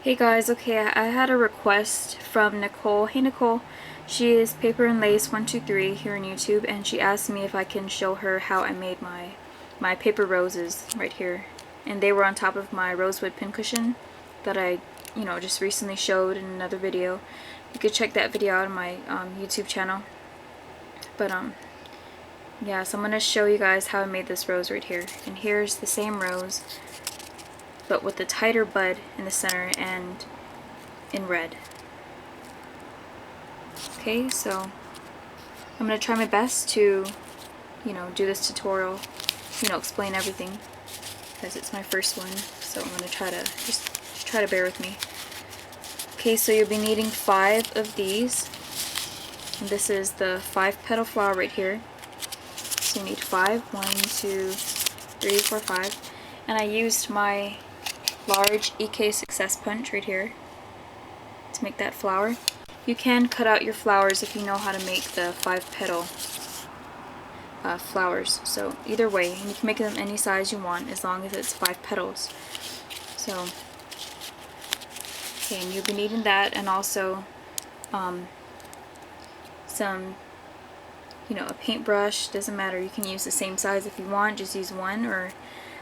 Hey guys, okay, I had a request from Nicole. Hey Nicole, she is Paper and Lace 123 here on YouTube, and she asked me if I can show her how I made my paper roses right here. And they were on top of my rosewood pincushion that I, just recently showed in another video. You could check that video out on my YouTube channel. But yeah, so I'm gonna show you guys how I made this rose right here. And here's the same rose, but with the tighter bud in the center and in red. Okay, so I'm going to try my best to, do this tutorial, explain everything, because it's my first one, so I'm going to try to, just try to bear with me. Okay, so you'll be needing 5 of these, and this is the 5 petal flower right here. So you need 5, 1, 2, 3, 4, 5, and I used my large EK Success Punch right here to make that flower. You can cut out your flowers if you know how to make the 5 petal flowers. So either way, and you can make them any size you want as long as it's 5 petals. So, okay, and you'll be needing that, and also some, a paintbrush. Doesn't matter, you can use the same size if you want, just use one, or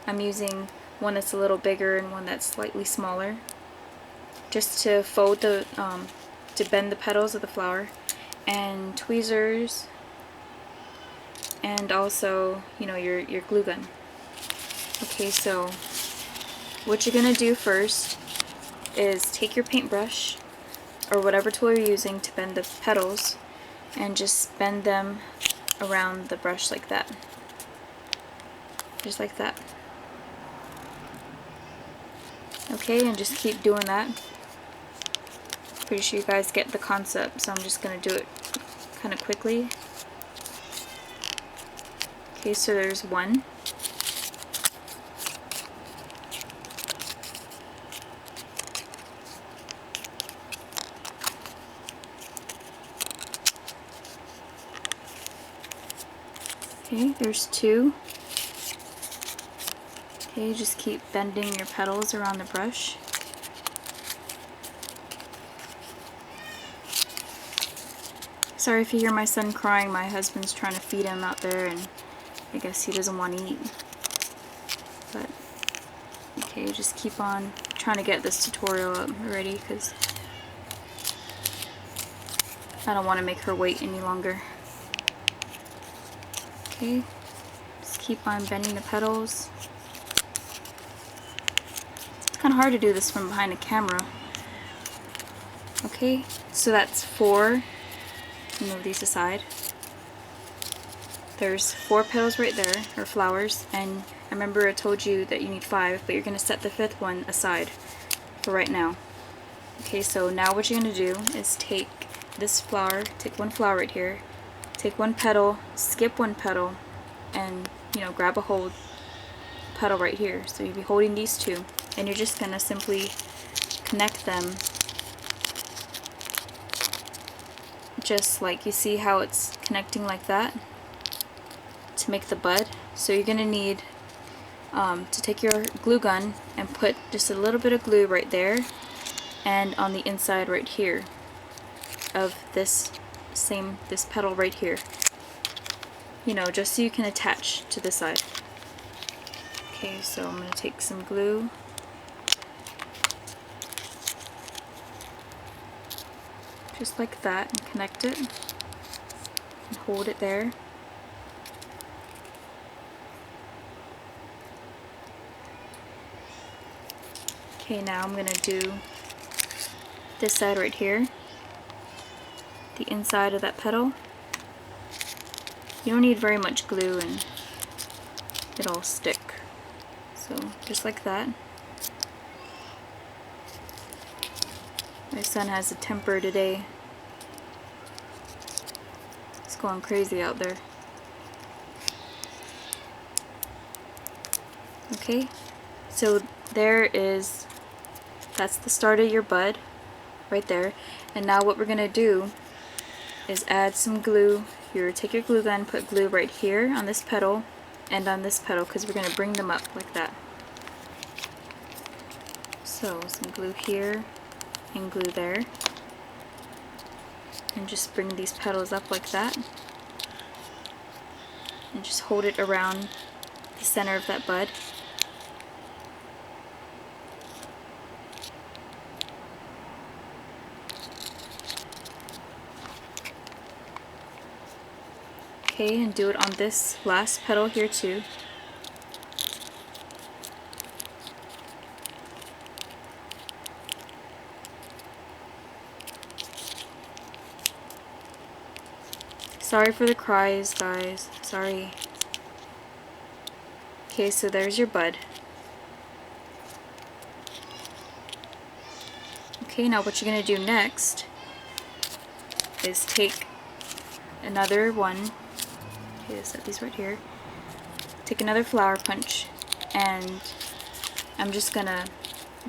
I'm using one that's a little bigger and one that's slightly smaller, just to fold the, to bend the petals of the flower, and tweezers, and also, your glue gun. Okay, so what you're gonna do first is take your paintbrush, or whatever tool you're using to bend the petals, and just bend them around the brush like that. Just like that. Okay, and just keep doing that. Pretty sure you guys get the concept, so I'm just going to do it kind of quickly. Okay, so there's 1. Okay, there's 2. Okay, just keep bending your petals around the brush. Sorry if you hear my son crying, my husband's trying to feed him out there, and I guess he doesn't want to eat. But, okay, just keep on trying to get this tutorial up already, because I don't want to make her wait any longer. Okay, just keep on bending the petals. It's kind of hard to do this from behind a camera. Okay, so that's 4. Move these aside. There's 4 petals right there, or flowers, and I remember I told you that you need 5, but you're going to set the 5th one aside for right now. Okay, so now what you're going to do is take this flower, take 1 flower right here, take 1 petal, skip 1 petal, and grab a hold petal right here. So you'll be holding these 2, and you're just going to simply connect them, just like you see how it's connecting like that, to make the bud. So you're going to need to take your glue gun and put just a little bit of glue right there and on the inside right here of this petal right here, just so you can attach to the side. Okay, so I'm going to take some glue, just like that, and connect it and hold it there. Okay, now I'm going to do this side right here, the inside of that petal. You don't need very much glue and it'll stick. So just like that. My son has a temper today. He's going crazy out there. Okay, so that's the start of your bud right there. And now what we're going to do is add some glue. Take your glue gun, put glue right here on this petal and on this petal, because we're going to bring them up like that. So So some glue here and glue there. And just bring these petals up like that. And just hold it around the center of that bud. Okay, and do it on this last petal here too. Sorry for the cries, guys. Sorry. Okay, so there's your bud. Okay, now what you're going to do next is take another one. Okay, set these right here. Take another flower punch, and I'm just going to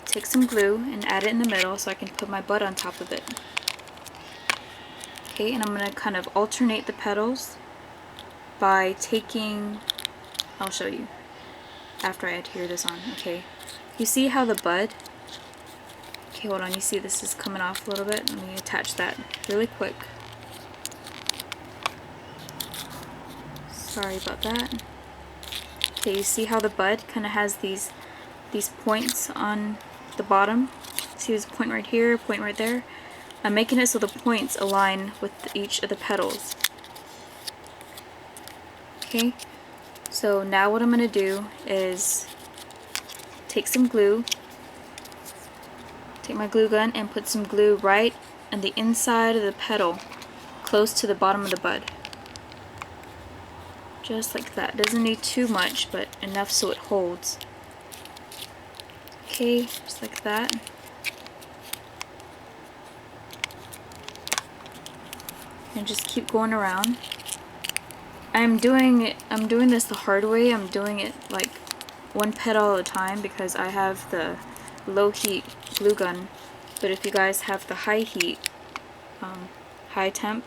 take some glue and add it in the middle so I can put my bud on top of it. Okay, and I'm going to kind of alternate the petals by taking, I'll show you after I adhere this on. Okay, you see how the bud, okay, hold on, you see this is coming off a little bit. Let me attach that really quick. Sorry about that. Okay, you see how the bud kind of has these points on the bottom? See, there's a point right here, a point right there. I'm making it so the points align with each of the petals. Okay, so now what I'm going to do is take some glue, take my glue gun and put some glue right on the inside of the petal, close to the bottom of the bud. Just like that. Doesn't need too much, but enough so it holds. Okay, just like that. And just keep going around. I'm doing this the hard way. I'm doing it like one petal at a time because I have the low heat glue gun. But if you guys have the high heat, high temp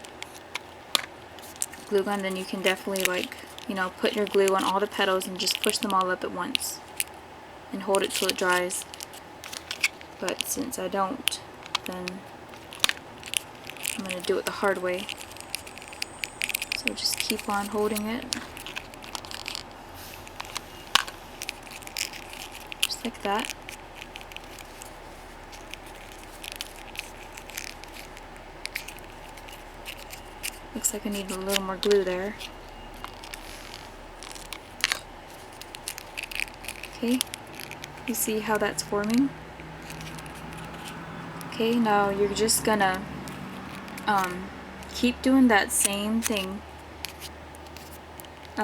glue gun, then you can definitely, like, you know, put your glue on all the petals and just push them all up at once and hold it till it dries. But since I don't, then I'm going to do it the hard way. So just keep on holding it. Just like that. Looks like I need a little more glue there. Okay, you see how that's forming? Okay, now you're just gonna keep doing that same thing.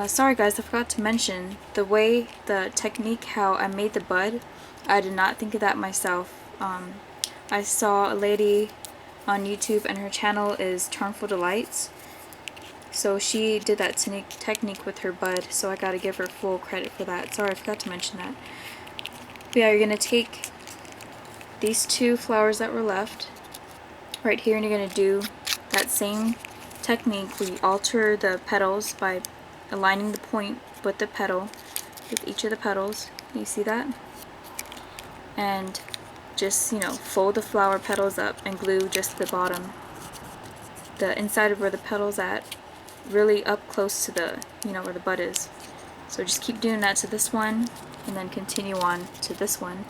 Sorry guys, I forgot to mention the technique how I made the bud. I did not think of that myself. I saw a lady on YouTube and her channel is Charmfuldelights. So she did that technique with her bud, so I gotta give her full credit for that. Sorry, I forgot to mention that. But yeah, you're gonna take these two flowers that were left right here, and you're gonna do that same technique where you alter the petals by aligning the point with the petal, with each of the petals. You see that? And just, you know, fold the flower petals up and glue just the bottom, the inside of where the petal's at, really up close to the, you know, where the bud is. So just keep doing that to this one and then continue on to this one.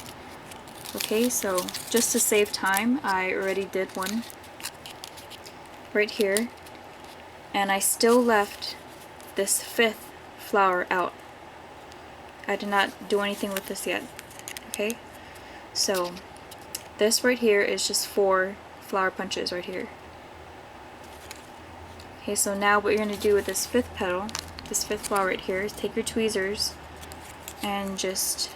Okay, so just to save time, I already did one right here, and I still left this fifth flower out. I did not do anything with this yet. Okay, so this right here is just 4 flower punches right here. Okay, so now what you're going to do with this fifth petal, this fifth flower right here, is take your tweezers and just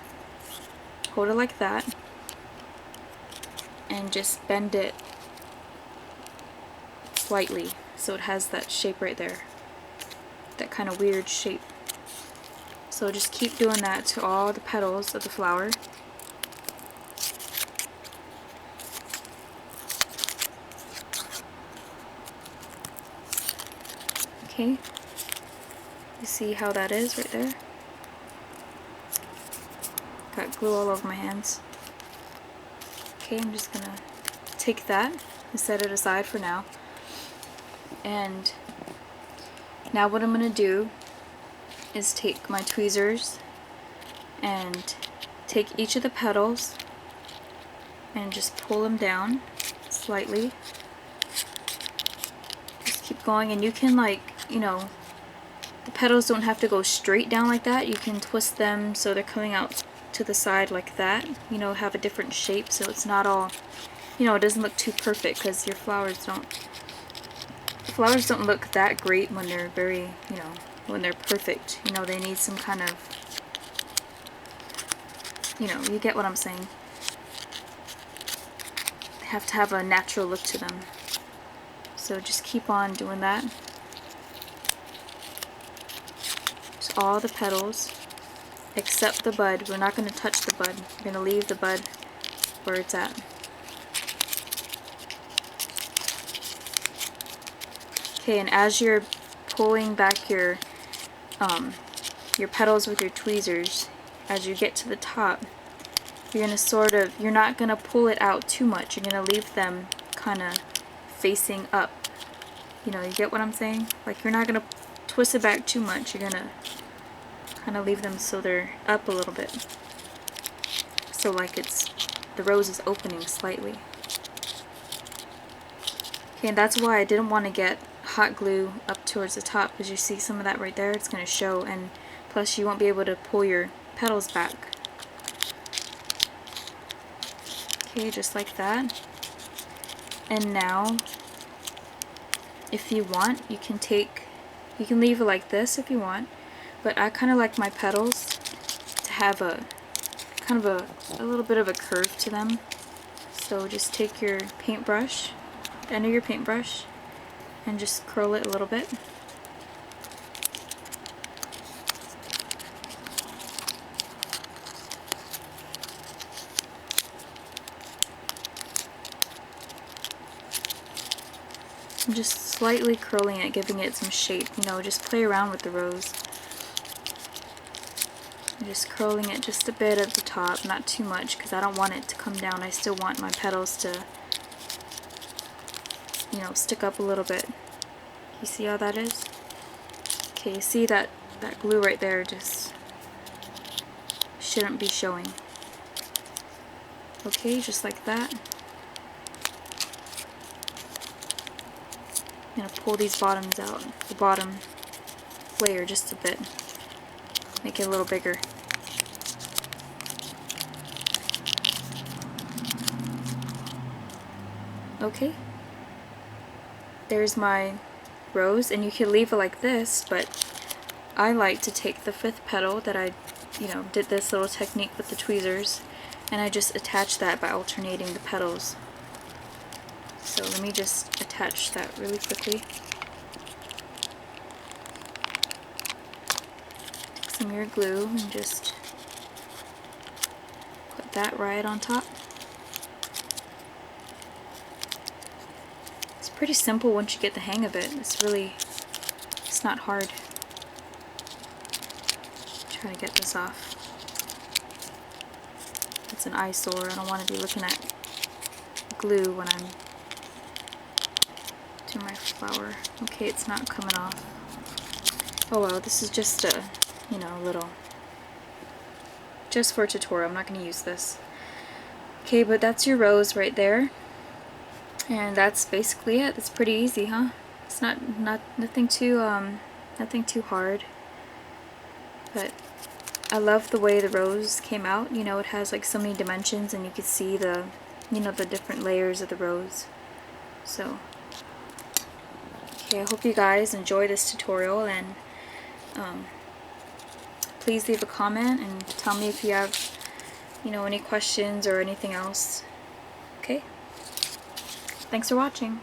hold it like that and just bend it slightly so it has that shape right there, that kind of weird shape. So just keep doing that to all the petals of the flower. Okay, you see how that is right there? Got glue all over my hands. Okay, I'm just gonna take that and set it aside for now. And now what I'm gonna do is take my tweezers and take each of the petals and just pull them down slightly. Just keep going, and you can, like, you know, the petals don't have to go straight down like that. You can twist them so they're coming out to the side like that, you know, have a different shape so it's not all, you know, it doesn't look too perfect, because your flowers don't look that great when they're very, you know, when they're perfect. You know, they need some kind of, you know, you get what I'm saying. They have to have a natural look to them. So just keep on doing that. Just all the petals except the bud. We're not going to touch the bud. We're going to leave the bud where it's at. Okay, and as you're pulling back your petals with your tweezers, as you get to the top, you're going to sort of, you're not going to pull it out too much. You're going to leave them kind of facing up. You know, you get what I'm saying? Like, you're not going to twist it back too much. You're going to kind of leave them so they're up a little bit. So like it's, the rose is opening slightly. Okay, and that's why I didn't want to get hot glue up towards the top, because you see some of that right there, it's going to show, and plus you won't be able to pull your petals back. Okay, just like that. And now, if you want, you can leave it like this if you want, but I kind of like my petals to have a kind of a little bit of a curve to them. So just take your paintbrush, the end of your paintbrush, and just curl it a little bit. I'm just slightly curling it, giving it some shape. You know, just play around with the rose. I'm just curling it just a bit at the top, not too much, because I don't want it to come down. I still want my petals to, you know, stick up a little bit. You see how that is? Okay, you see that glue right there just shouldn't be showing. Okay, just like that. I'm going to pull these bottoms out, the bottom layer just a bit. Make it a little bigger. Okay. There's my rose, and you can leave it like this, but I like to take the 5th petal that I, you know, did this little technique with the tweezers, and I just attach that by alternating the petals. So let me just attach that really quickly. Take some of your glue and just put that right on top. It's pretty simple once you get the hang of it. It's not hard. Try to get this off. It's an eyesore. I don't want to be looking at glue when I'm doing my flower. Okay, it's not coming off. Oh well, this is just a, you know, little, just for a tutorial. I'm not going to use this. Okay, but that's your rose right there. And that's basically it. It's pretty easy, huh? It's nothing too hard. But I love the way the rose came out. You know, it has like so many dimensions, and you can see the, you know, the different layers of the rose. So, okay, I hope you guys enjoy this tutorial, and please leave a comment and tell me if you have, you know, any questions or anything else. Okay? Thanks for watching.